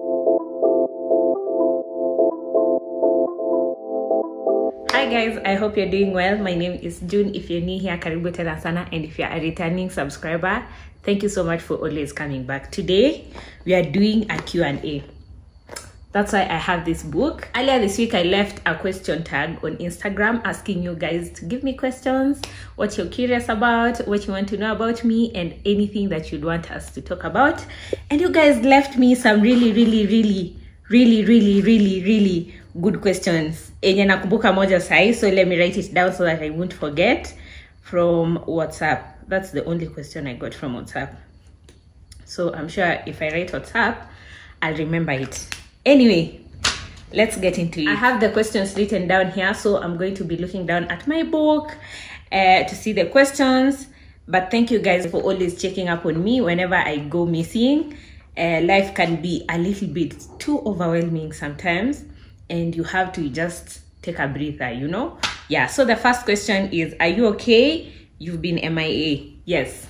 Hi guys, I hope you're doing well. My name is June. If you're new here, karibu tena sana, and if you're a returning subscriber, thank you so much for always coming back. Today we are doing a Q&A. That's why I have this book. Earlier this week I left a question tag on Instagram asking you guys to give me questions, what you're curious about, what you want to know about me, and anything that you'd want us to talk about. And you guys left me some really good questions. Enye nakumbuka moja sahi, so let me write it down so that I won't forget. From WhatsApp. That's the only question I got from WhatsApp. So I'm sure if I write WhatsApp, I'll remember it. Anyway, let's get into it. I have the questions written down here, so I'm going to be looking down at my book to see the questions. But thank you guys for always checking up on me whenever I go missing. Life can be a little bit too overwhelming sometimes, and you have to just take a breather, you know? Yeah, so the first question is, are you okay? You've been MIA. Yes.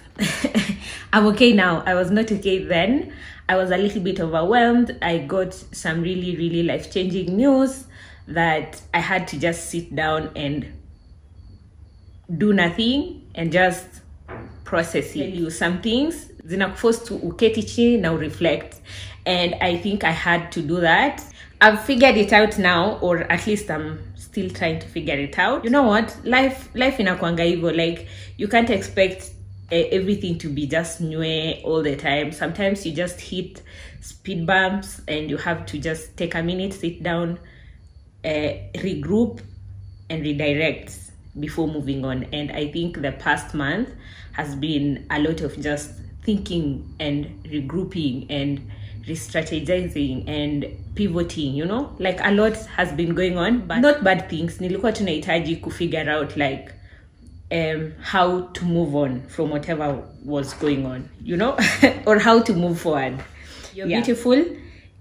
I'm okay now. I was not okay then. I was a little bit overwhelmed. I got some really life-changing news that I had to just sit down and do nothing and just process it. You some things zinakufos to uketi chini na reflect, and I think I had to do that. I've figured it out now, or at least I'm still trying to figure it out. You know what? Life inakuanga hivyo. Like, you can't expect everything to be just new all the time. Sometimes you just hit speed bumps and you have to just take a minute, sit down, regroup and redirect before moving on. And I think the past month has been a lot of just thinking and regrouping and re-strategizing and pivoting, you know? Like, a lot has been going on, but not bad things. Nilikuwa tunahitaji figure out like how to move on from whatever was going on, you know? Or how to move forward. You're beautiful.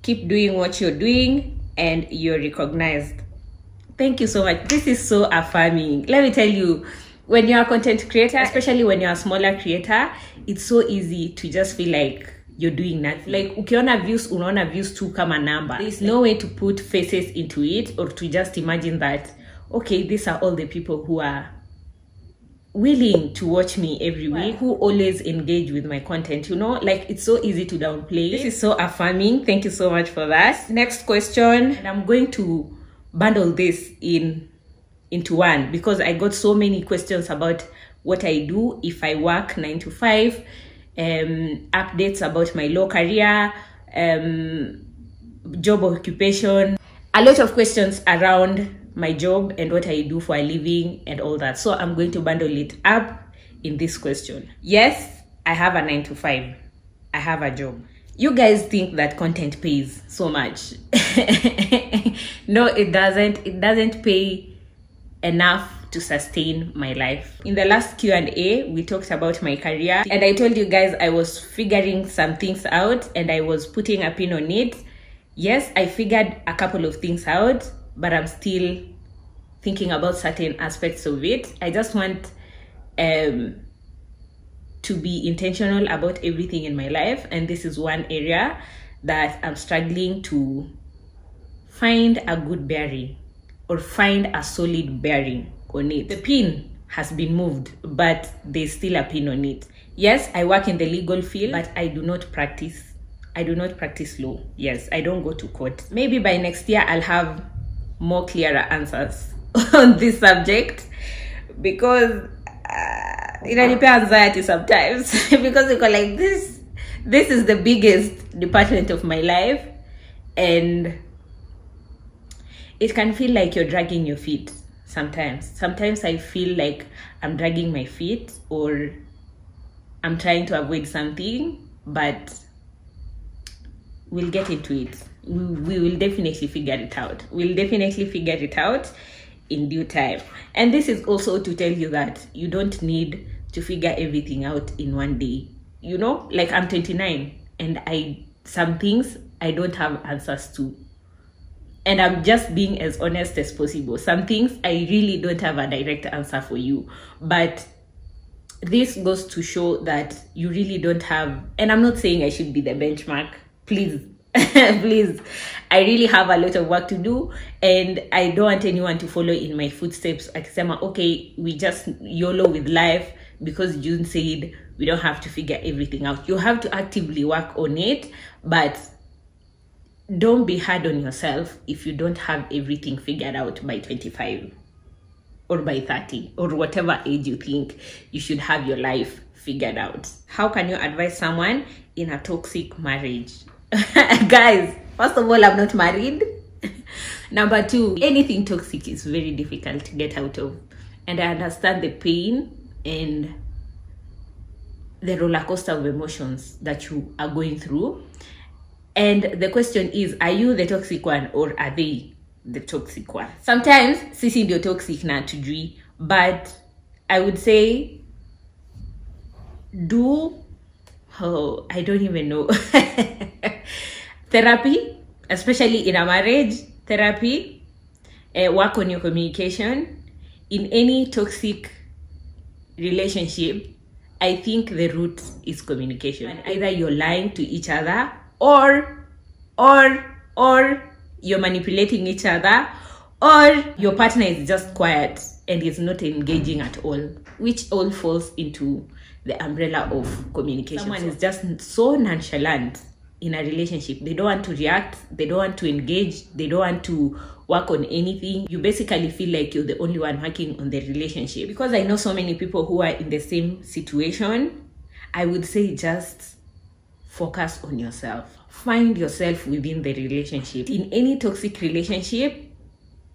Keep doing what you're doing, and you're recognized. Thank you so much. This is so affirming. Let me tell you, when you're a content creator, especially when you're a smaller creator, it's so easy to just feel like you're doing nothing. Like, ukiona views, unaona views tu kama number. There's no way to put faces into it, or to just imagine that, okay, these are all the people who are willing to watch me every week, who always engage with my content, you know? Like, it's so easy to downplay. This is so affirming. Thank you so much for that. Next question, and I'm going to bundle this into one, because I got so many questions about what I do if I work 9 to 5, updates about my law career, job occupation, a lot of questions around my job and what I do for a living and all that. So I'm going to bundle it up in this question. Yes, I have a 9 to 5. I have a job. You guys think that content pays so much. No, it doesn't. It doesn't pay enough to sustain my life. In the last Q&A, we talked about my career, and I told you guys I was figuring some things out and I was putting a pin on it. Yes, I figured a couple of things out, but I'm still thinking about certain aspects of it. I just want to be intentional about everything in my life, and this is one area that I'm struggling to find a good bearing, or find a solid bearing on it. The pin has been moved, but there's still a pin on it. Yes, I work in the legal field, but I do not practice law. Yes, I don't go to court. Maybe by next year I'll have more clearer answers on this subject, because inanipea anxiety sometimes because you go like, this is the biggest department of my life, and it can feel like you're dragging your feet sometimes I feel like I'm dragging my feet, or I'm trying to avoid something, but we'll get into it. We will definitely figure it out. We'll definitely figure it out in due time. And this is also to tell you that you don't need to figure everything out in one day. You know, like, I'm 29 and some things I don't have answers to. And I'm just being as honest as possible. Some things I really don't have a direct answer for you. But this goes to show that you really don't have, and I'm not saying I should be the benchmark. Please, Please, I really have a lot of work to do, and I don't want anyone to follow in my footsteps. Akisema, okay, we just YOLO with life because June said we don't have to figure everything out. You have to actively work on it, but don't be hard on yourself if you don't have everything figured out by 25 or by 30 or whatever age you think you should have your life figured out. How can you advise someone in a toxic marriage? Guys, first of all, I'm not married. Number two, anything toxic is very difficult to get out of, and I understand the pain and the roller coaster of emotions that you are going through. And the question is, are you the toxic one or are they the toxic one? Sometimes sisi ndio toxic na tujui, but I would say I don't even know. Therapy, especially in a marriage, therapy, work on your communication. In any toxic relationship, I think the root is communication. Either you're lying to each other or you're manipulating each other, or your partner is just quiet and is not engaging at all, which all falls into the umbrella of communication. Someone is just so nonchalant in a relationship. They don't want to react, they don't want to engage, they don't want to work on anything. You basically feel like you're the only one working on the relationship. Because I know so many people who are in the same situation, I would say just focus on yourself. Find yourself within the relationship. In any toxic relationship,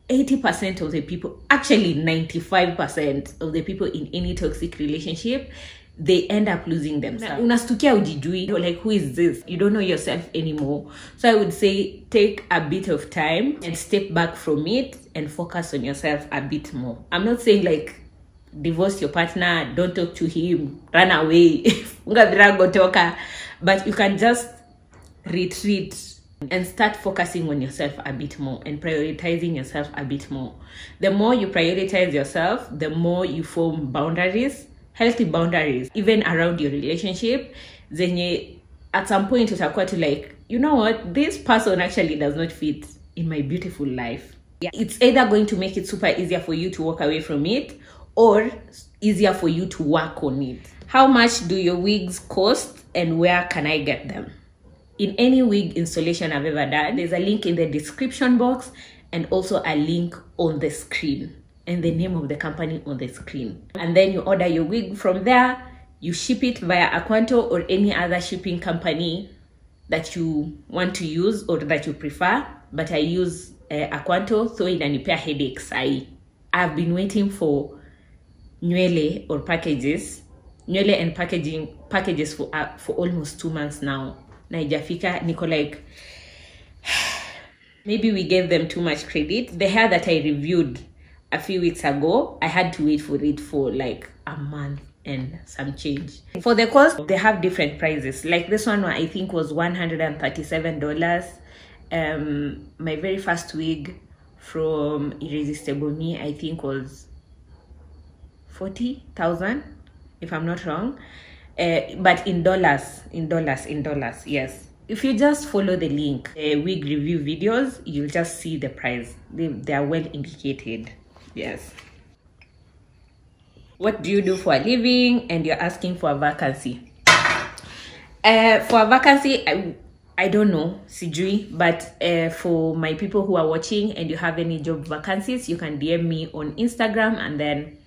80% of the people, actually 95% of the people in any toxic relationship, they end up losing themselves. Unastukia ujijui, you're like, who is this? You don't know yourself anymore. So I would say take a bit of time and step back from it and focus on yourself a bit more. I'm not saying like divorce your partner, don't talk to him, run away, but you can just retreat and start focusing on yourself a bit more and prioritizing yourself a bit more. The more you prioritize yourself, the more you form boundaries, healthy boundaries, even around your relationship. Zenye at some point utakuwa to like, you know what, this person actually does not fit in my beautiful life. Yeah, it's either going to make it super easier for you to walk away from it or easier for you to work on it. How much do your wigs cost and where can I get them? In any wig installation I've ever done, there's a link in the description box and also a link on the screen and the name of the company on the screen. And then you order your wig from there, you ship it via Aquanto or any other shipping company that you want to use or that you prefer. But I use Aquanto, so inanipea headaches. I've been waiting for nywele or packages, nywele and packages for almost 2 months now. Naijafika, niko like, maybe we gave them too much credit. The hair that I reviewed a few weeks ago, I had to wait for it for like a month and some change. For the cost, they have different prices. Like this one I think was $137. My very first wig from Irresistible Me, I think was 40,000, if I'm not wrong. But in dollars, yes. If you just follow the link, wig review videos, you'll just see the price. They are well indicated. Yes. What do you do for a living and you're asking for a vacancy? For a vacancy, I don't know, sijui, but for my people who are watching and you have any job vacancies, you can DM me on Instagram, and then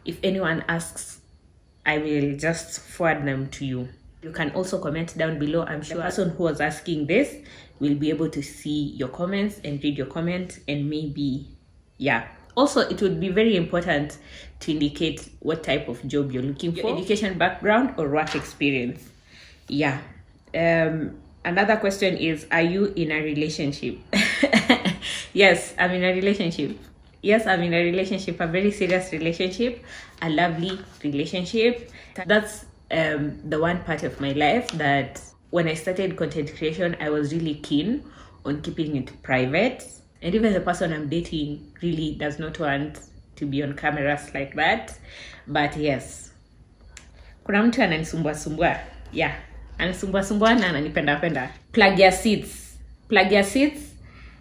if anyone asks, I will just forward them to you. You can also comment down below. I'm sure the person who was asking this will be able to see your comments and read your comments, and maybe, yeah. Also, it would be very important to indicate what type of job you're looking for, your education background or work experience. Yeah. Another question is, are you in a relationship? Yes, I'm in a relationship. Yes, I'm in a relationship, a very serious relationship, a lovely relationship. That's the one part of my life that when I started content creation, I was really keen on keeping it private. And even the person I'm dating really does not want to be on cameras like that. But yes, kuna mtu ananisumbua. Yeah, ananisumbua na ananipenda. Plug your seats. Plug your seats.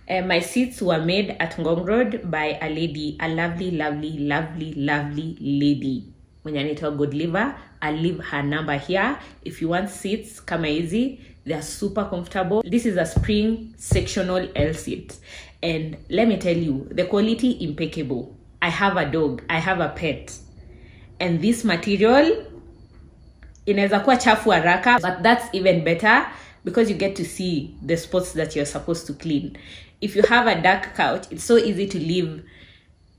My seats were made at Ngong Road by a lady, a lovely lady. When you need a good liver, I'll leave her number here. If you want seats, come easy. They're super comfortable. This is a spring sectional L seat. And let me tell you, the quality impeccable. I have a dog, I have a pet. And this material, inaweza kuwa chafu haraka, but that's even better because you get to see the spots that you're supposed to clean. If you have a dark couch, it's so easy to live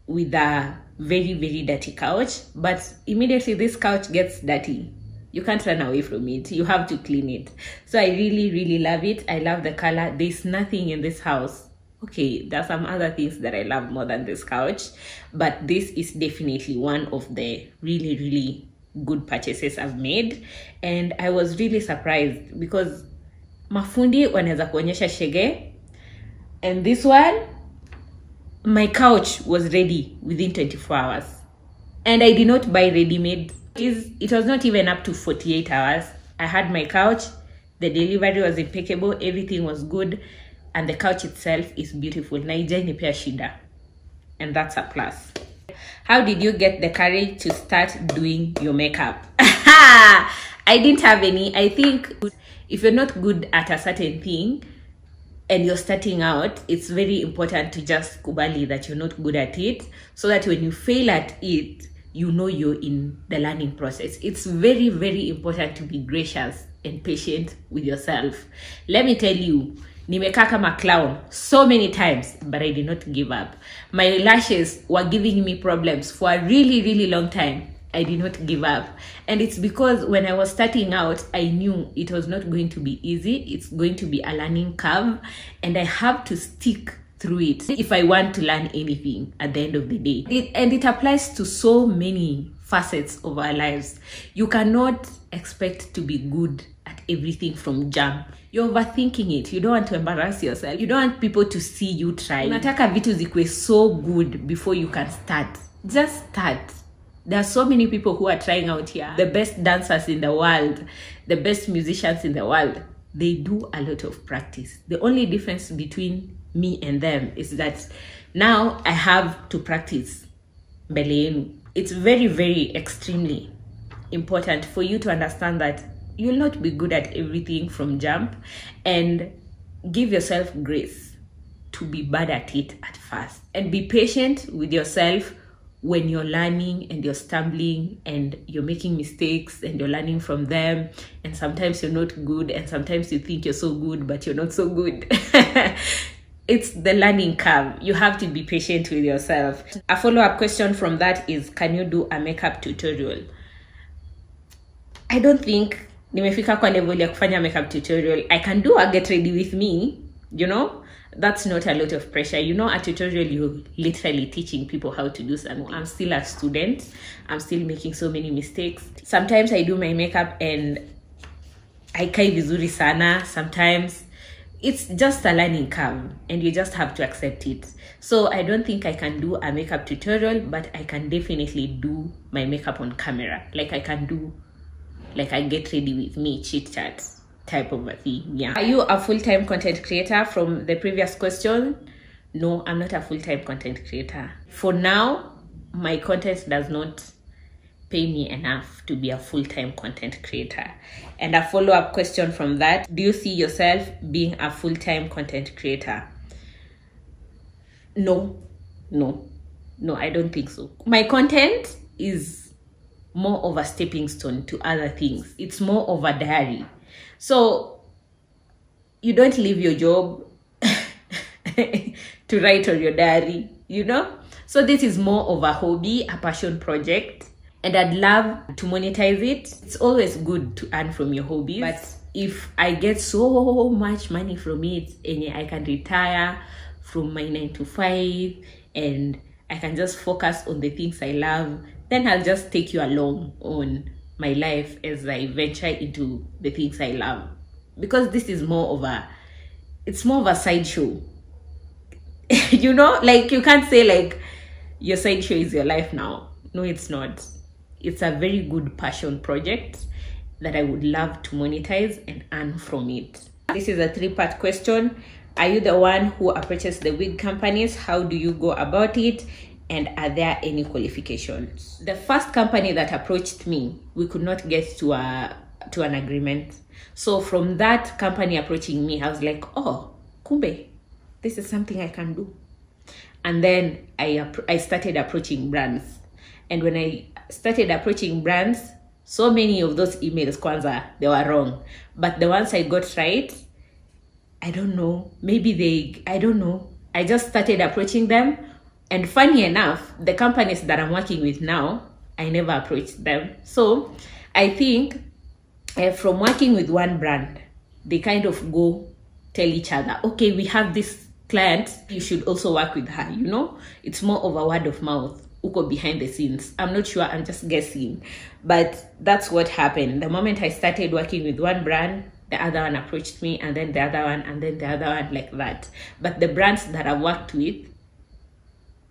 with a very dirty couch, but immediately this couch gets dirty, you can't run away from it. You have to clean it. So I really love it. I love the color. There's nothing in this house. Okay, there are some other things that I love more than this couch, but this is definitely one of the really good purchases I've made. And I was really surprised because mafundi wanaweza kuonyesha shege, and this one, my couch was ready within 24 hours. And I did not buy ready-made. It was not even up to 48 hours. I had my couch, the delivery was impeccable, everything was good, and the couch itself is beautiful. Naijai nipea shida. And that's a plus. How did you get the courage to start doing your makeup? I didn't have any. I think if you're not good at a certain thing and you're starting out, it's very important to just kubali that you're not good at it, so that when you fail at it, you know you're in the learning process. It's very important to be gracious and patient with yourself. Let me tell you, nimekaa kama clown so many times, but I did not give up. My lashes were giving me problems for a really long time. I did not give up. And it's because when I was starting out, I knew it was not going to be easy. It's going to be a learning curve, and I have to stick through it if I want to learn anything at the end of the day. It applies to so many facets of our lives. You cannot expect to be good at everything from jump. You're overthinking it. You don't want to embarrass yourself. You don't want people to see you try. Unataka vitu zikuwe so good before you can start. Just start. There are so many people who are trying out here. The best dancers in the world, the best musicians in the world, they do a lot of practice. The only difference between me and them is that now I have to practice mbele yenu. It's very extremely important for you to understand that you'll not be good at everything from jump, and give yourself grace to be bad at it at first, and be patient with yourself when you're learning and you're stumbling and you're making mistakes and you're learning from them, and sometimes you're not good, and sometimes you think you're so good but you're not so good. It's the learning curve. You have to be patient with yourself. A follow-up question from that is, can you do a makeup tutorial? I don't think nimefika kwa level ya kufanya makeup tutorial. I can do a get ready with me, you know. That's not a lot of pressure. You know, a tutorial, you're literally teaching people how to do something. I'm still a student. I'm still making so many mistakes. Sometimes I do my makeup and I kai vizuri sana. Sometimes it's just a learning curve and you just have to accept it. So I don't think I can do a makeup tutorial, but I can definitely do my makeup on camera. Like I can do, like I get ready with me, chit chat type of a thing. Yeah. Are you a full-time content creator? From the previous question, no, I'm not a full-time content creator. For now, my content does not pay me enough to be a full-time content creator. And a follow-up question from that, do you see yourself being a full-time content creator? No, I don't think so. My content is more of a stepping stone to other things. It's more of a diary. So you don't leave your job to write on your diary, you know? So this is more of a hobby, a passion project, and I'd love to monetize it. It's always good to earn from your hobbies, but if I get so much money from it and I can retire from my 9 to 5 and I can just focus on the things I love, then I'll just take you along on my life as I venture into the things I love. Because this is more of a sideshow. You know, like you can't say like your sideshow is your life now. No, it's not. It's a very good passion project that I would love to monetize and earn from it. This is a 3-part question. Are you the one who approaches the wig companies? How do you go about it? And are there any qualifications? The first company that approached me, we could not get to an agreement. So from that company approaching me, I was like, oh, kumbe, this is something I can do. And then I started approaching brands. And when I started approaching brands, so many of those emails, kwanza, they were wrong. But the ones I got right, I don't know. I don't know. I just started approaching them. And funny enough, the companies that I'm working with now, I never approached them. So I think from working with one brand, they kind of go tell each other, okay, we have this client, you should also work with her, you know? It's more of a word of mouth, uko behind the scenes. I'm not sure, I'm just guessing. But that's what happened. The moment I started working with one brand, the other one approached me, and then the other one, and then the other one, like that. But the brands that I've worked with,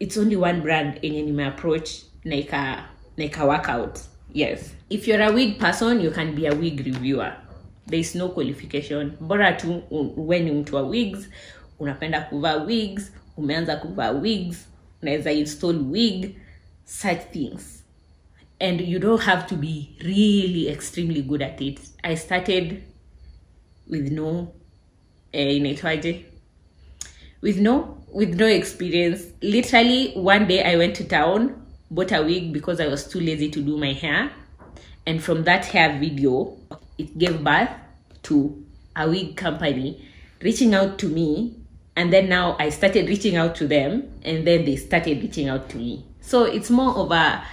it's only one brand enye nime approach na workout. Yes. If you're a wig person, you can be a wig reviewer. There is no qualification. Bora tu when you mtu wa wigs, unapenda kuvaa wigs, umeanza kuvaa wigs, unaweza install wig, such things. And you don't have to be really extremely good at it. I started with no with no experience. Literally one day I went to town, bought a wig because I was too lazy to do my hair. And from that hair video, it gave birth to a wig company reaching out to me. And then now I started reaching out to them, and then they started reaching out to me. So it's more of a,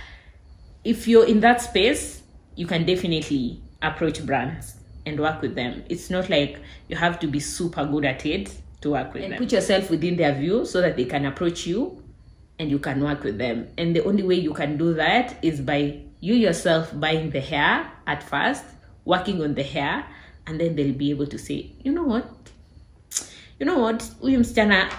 if you're in that space, you can definitely approach brands and work with them. It's not like you have to be super good at it to work with them. Put yourself within their view so that they can approach you and you can work with them. And the only way you can do that is by you yourself buying the hair at first, working on the hair, and then they'll be able to say, you know what, huyu msichana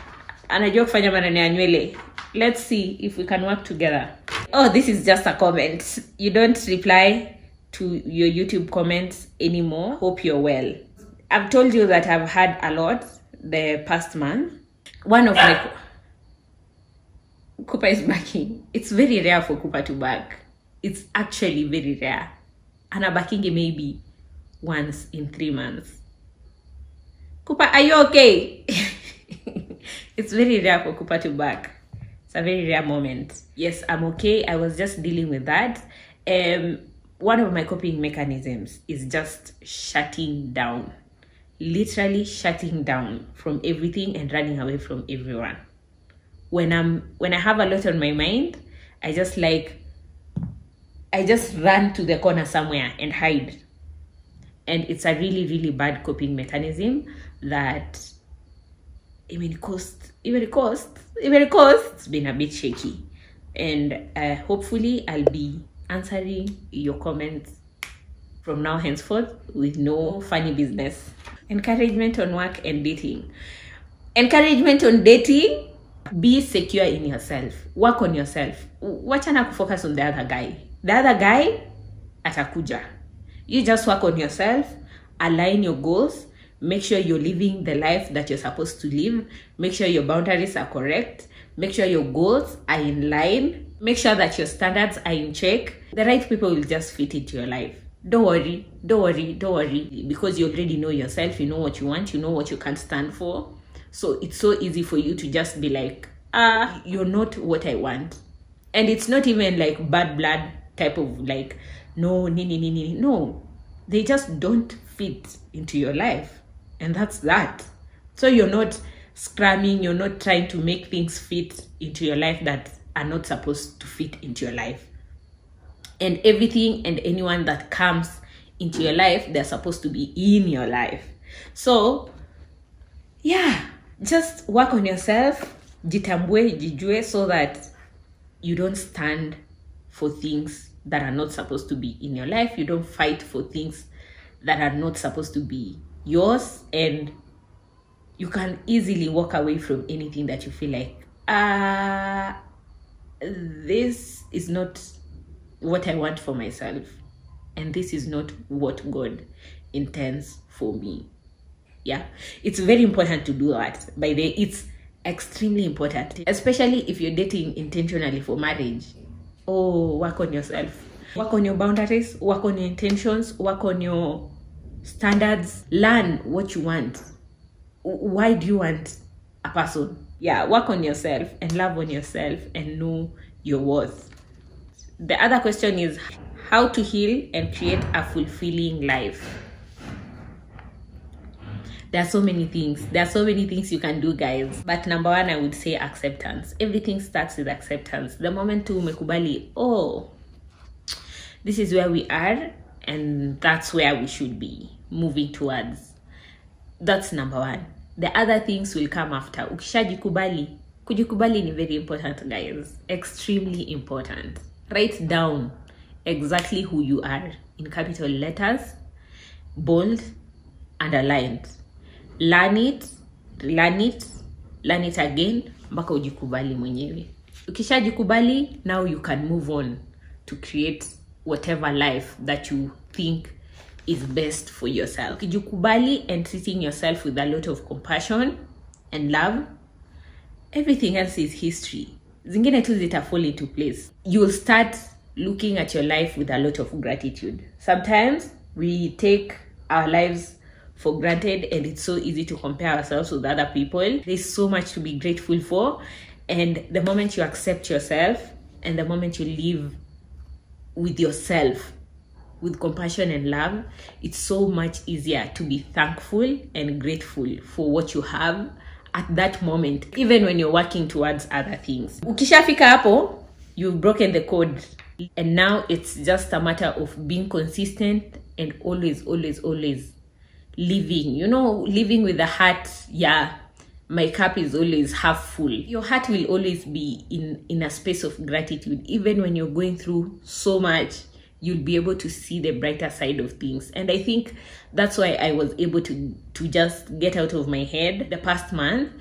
anajua kufanya maneno ya nywele. Let's see if we can work together. Oh, this is just a comment. You don't reply to your YouTube comments anymore. Hope you're well. I've told you that I've had a lot the past month. One of my... Cooper is backing. It's very rare for Cooper to back. It's actually very rare. Anabakinge maybe once in 3 months. Cooper, are you okay? It's very rare for Cooper to back. It's a very rare moment. Yes, I'm okay. I was just dealing with that. One of my coping mechanisms is just shutting down. Literally shutting down from everything and running away from everyone. When I have a lot on my mind, I just run to the corner somewhere and hide. And it's a really, really bad coping mechanism that even cost, it's been a bit shaky. And hopefully I'll be answering your comments from now henceforth with no funny business. Encouragement on work and dating. Encouragement on dating, be secure in yourself. Work on yourself. Wachana kufocus on the other guy. The other guy, atakuja. You just work on yourself, align your goals, make sure you're living the life that you're supposed to live, make sure your boundaries are correct, make sure your goals are in line, make sure that your standards are in check. The right people will just fit into your life. Don't worry, because you already know yourself, you know what you want, you know what you can stand for. So it's so easy for you to just be like, you're not what I want. And it's not even like bad blood type of like, no, no. They just don't fit into your life. And that's that. So you're not scramming, you're not trying to make things fit into your life that are not supposed to fit into your life. And everything and anyone that comes into your life, they're supposed to be in your life. So, yeah, just work on yourself, jitambue, jijue, so that you don't stand for things that are not supposed to be in your life. You don't fight for things that are not supposed to be yours. And you can easily walk away from anything that you feel like, this is not what I want for myself. And this is not what God intends for me. Yeah, it's very important to do that. By the way, it's extremely important, especially if you're dating intentionally for marriage. Oh, work on yourself, work on your boundaries, work on your intentions, work on your standards. Learn what you want. Why do you want a person? Yeah, work on yourself and love on yourself and know your worth. The other question is how to heal and create a fulfilling life. There are so many things. There are so many things you can do, guys. But number one, I would say acceptance. Everything starts with acceptance. The moment tu umekubali, oh, this is where we are and that's where we should be moving towards. That's number one. The other things will come after. Ukishajikubali. Kujikubali ni very important, guys. Extremely important. Write down exactly who you are in capital letters, bold, underlined. Learn it again mpaka ujikubali mwenyewe. Ukishajikubali, now you can move on to create whatever life that you think is best for yourself. Ukijikubali and treating yourself with a lot of compassion and love, everything else is history. Zingine tu zita fall into place. You will start looking at your life with a lot of gratitude. Sometimes we take our lives for granted and it's so easy to compare ourselves with other people. There's so much to be grateful for, and the moment you accept yourself and the moment you live with yourself with compassion and love, it's so much easier to be thankful and grateful for what you have at that moment, even when you're working towards other things. Ukishafika hapo, you've broken the code, and now it's just a matter of being consistent and always living, living with the heart. Yeah, my cup is always half full. Your heart will always be in a space of gratitude. Even when you're going through so much, you'll be able to see the brighter side of things. And I think that's why I was able to just get out of my head the past month.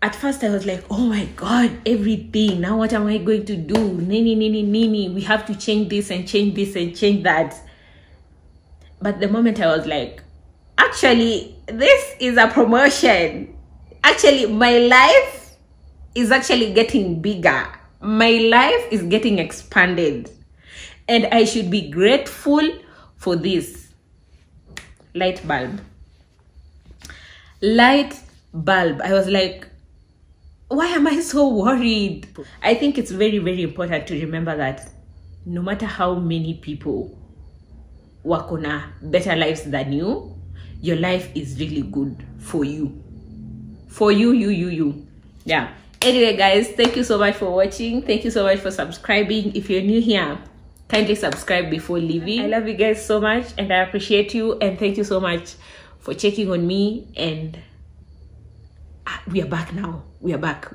At first I was like, oh my God, everything, now what am I going to do? Nini, we have to change this and change this and change that. But the moment I was like, actually, this is a promotion. Actually, my life is actually getting bigger. My life is getting expanded. And I should be grateful for this. Light bulb. I was like, why am I so worried? I think it's very, very important to remember that no matter how many people work on better lives than you, your life is really good for you. For you. Yeah. Anyway, guys, thank you so much for watching. Thank you so much for subscribing. If you're new here, kindly subscribe before leaving. I love you guys so much and I appreciate you, and thank you so much for checking on me. And we are back now. We are back.